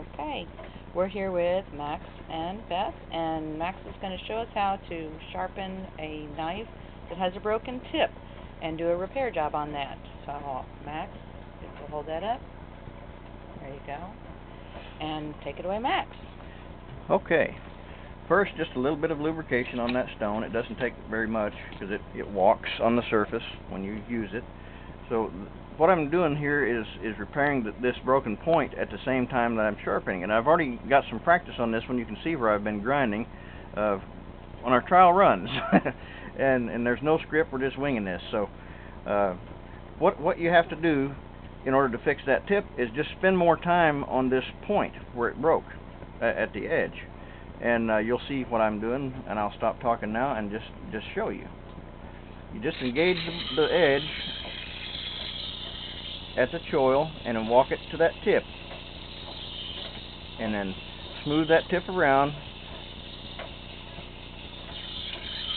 Okay, we're here with Max and Beth, and Max is going to show us how to sharpen a knife that has a broken tip and do a repair job on that. So, Max, if you'll hold that up. There you go. And take it away, Max. Okay. First, just a little bit of lubrication on that stone. It doesn't take very much because it walks on the surface when you use it. So what I'm doing here is repairing this broken point at the same time that I'm sharpening. And I've already got some practice on this one. You can see where I've been grinding on our trial runs. and there's no script, we're just winging this. So what you have to do in order to fix that tip is just spend more time on this point where it broke at the edge. And you'll see what I'm doing, and I'll stop talking now and just show you. You just engage the edge at the choil and then walk it to that tip, and then smooth that tip around,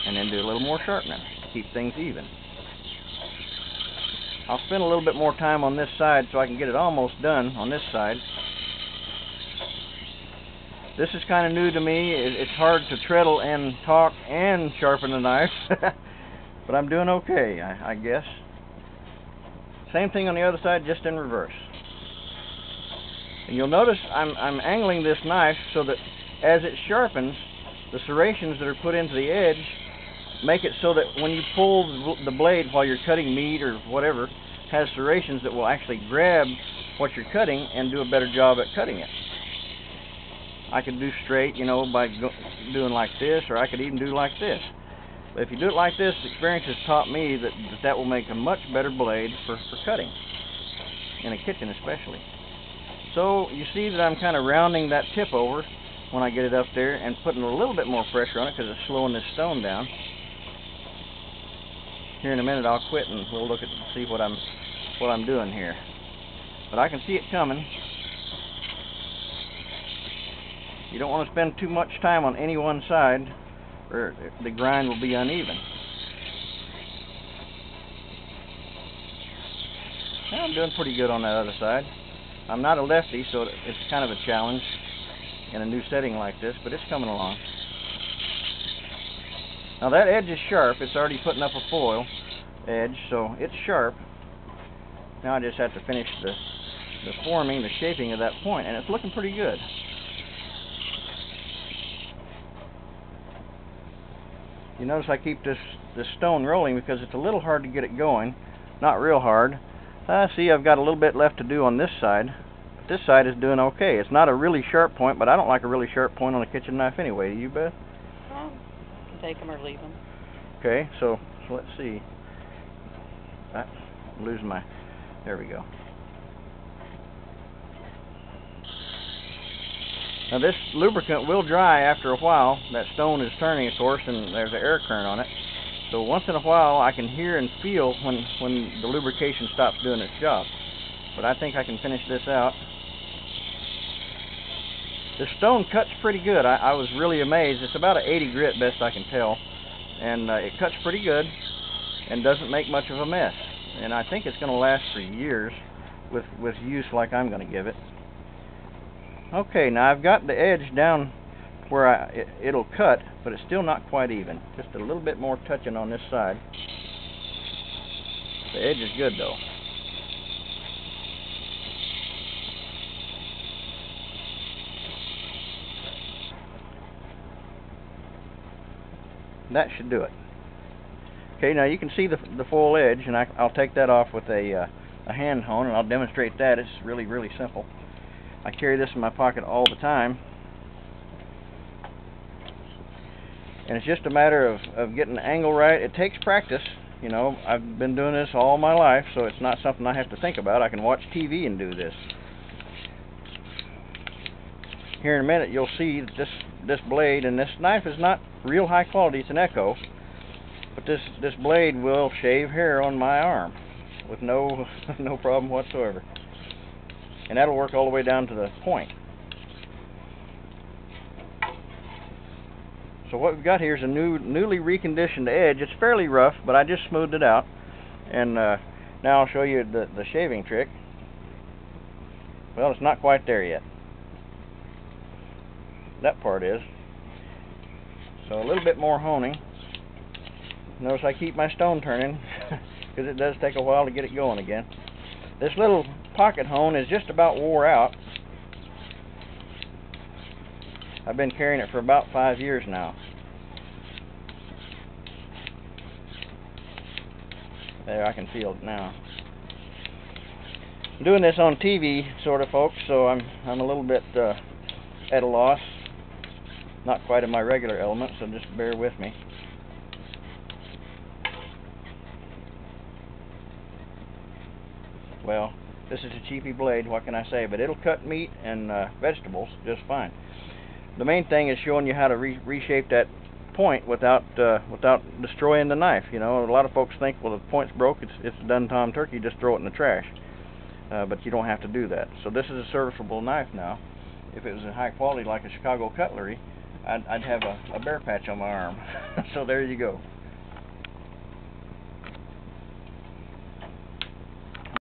and then do a little more sharpening to keep things even. I'll spend a little bit more time on this side so I can get it almost done on this side. This is kind of new to me. It's hard to treadle and talk and sharpen a knife, but I'm doing okay, I guess. Same thing on the other side, just in reverse. And you'll notice I'm angling this knife so that as it sharpens, the serrations that are put into the edge make it so that when you pull the blade while you're cutting meat or whatever, has serrations that will actually grab what you're cutting and do a better job at cutting it. I could do straight, you know, by doing like this, or I could even do like this. But if you do it like this, experience has taught me that will make a much better blade for cutting, in a kitchen especially. So you see that I'm kind of rounding that tip over when I get it up there and putting a little bit more pressure on it because it's slowing this stone down. Here in a minute I'll quit and we'll look at see what I'm doing here. But I can see it coming. You don't want to spend too much time on any one side, or the grind will be uneven. Well, I'm doing pretty good on that other side. I'm not a lefty, so it's kind of a challenge in a new setting like this, but it's coming along. Now that edge is sharp. It's already putting up a foil edge, so it's sharp. Now I just have to finish the forming, the shaping of that point, and it's looking pretty good. You notice I keep this stone rolling because it's a little hard to get it going. Not real hard. See, I've got a little bit left to do on this side. But this side is doing okay. It's not a really sharp point, but I don't like a really sharp point on a kitchen knife anyway. Do you, Beth? Well, you can take them or leave them. Okay, so let's see. I'm losing my... There we go. Now this lubricant will dry after a while. That stone is turning, of course, and there's an air current on it. So once in a while I can hear and feel when the lubrication stops doing its job. But I think I can finish this out. The stone cuts pretty good. I was really amazed. It's about an 80 grit, best I can tell. And it cuts pretty good and doesn't make much of a mess. And I think it's going to last for years with use like I'm going to give it. Okay, now I've got the edge down where it'll cut, but it's still not quite even. Just a little bit more touching on this side. The edge is good though. That should do it. Okay, now you can see the full edge, and I'll take that off with a hand hone, and I'll demonstrate that. It's really, really simple. I carry this in my pocket all the time, and it's just a matter of getting the angle right. It takes practice, you know. I've been doing this all my life, so it's not something I have to think about. I can watch TV and do this. Here in a minute you'll see this blade, and this knife is not real high quality, it's an Echo, but this blade will shave hair on my arm with no problem whatsoever. And that'll work all the way down to the point. So what we've got here is a newly reconditioned edge. It's fairly rough, but I just smoothed it out. And now I'll show you the shaving trick. Well, it's not quite there yet. that part is. So a little bit more honing. Notice I keep my stone turning because it does take a while to get it going again. This little pocket hone is just about wore out. I've been carrying it for about 5 years now. There, I can feel it now. I'm doing this on TV, sort of, folks, so I'm a little bit at a loss. Not quite in my regular element, so just bear with me. Well, this is a cheapy blade, what can I say? But it'll cut meat and vegetables just fine. The main thing is showing you how to reshape that point without destroying the knife. You know, a lot of folks think, well, the point's broke, it's done Tom Turkey, just throw it in the trash. But you don't have to do that. So this is a serviceable knife now. If it was a high quality like a Chicago cutlery, I'd have a bare patch on my arm. So there you go.